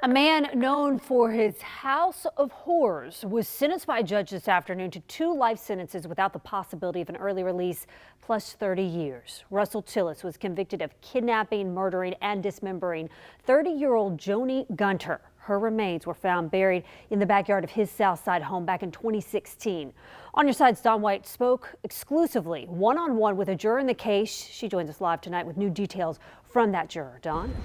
A man known for his house of horrors was sentenced by a judge this afternoon to 2 life sentences without the possibility of an early release, plus 30 years. Russell Tillis was convicted of kidnapping, murdering, and dismembering 30-year-old Joni Gunter. Her remains were found buried in the backyard of his Southside home back in 2016. On Your Side's Dawn White spoke exclusively one-on-one with a juror in the case. She joins us live tonight with new details from that juror. Dawn?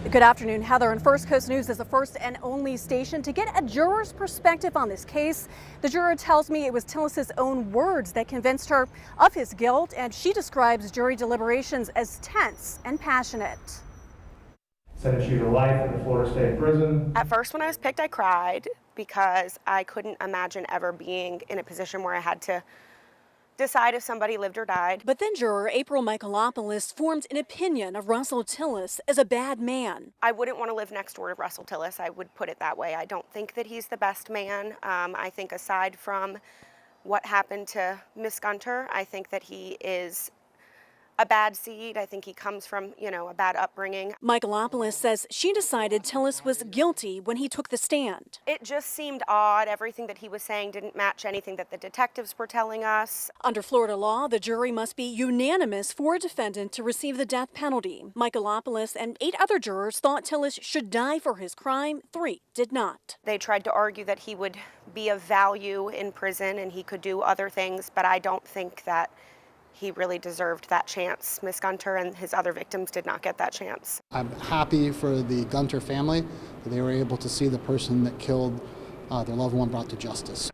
Good afternoon, Heather. And First Coast News is the first and only station to get a juror's perspective on this case. The juror tells me it was Tillis's own words that convinced her of his guilt, and she describes jury deliberations as tense and passionate. Sentence you to life in the Florida State Prison. At first, when I was picked, I cried because I couldn't imagine ever being in a position where I had to decide if somebody lived or died. But then juror April Michaelopoulos formed an opinion of Russell Tillis as a bad man. I wouldn't want to live next door to Russell Tillis. I would put it that way. I don't think that he's the best man. I think aside from what happened to Miss Gunter, I think that he is a bad seed. I think he comes from, a bad upbringing. Michaelopoulos says she decided Tillis was guilty when he took the stand. It just seemed odd. Everything that he was saying didn't match anything that the detectives were telling us. Under Florida law, the jury must be unanimous for a defendant to receive the death penalty. Michaelopoulos and 8 other jurors thought Tillis should die for his crime. 3 did not. They tried to argue that he would be of value in prison and he could do other things, but I don't think that he really deserved that chance. Miss Gunter and his other victims did not get that chance. I'm happy for the Gunter family that they were able to see the person that killed their loved one brought to justice.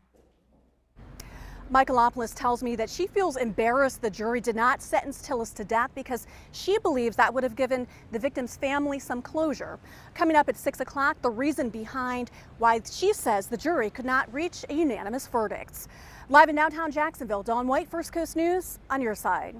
Michaelopoulos tells me that she feels embarrassed the jury did not sentence Tillis to death because she believes that would have given the victim's family some closure. Coming up at 6 o'clock, the reason behind why she says the jury could not reach a unanimous verdict. Live in downtown Jacksonville, Dawn White, First Coast News, on your side.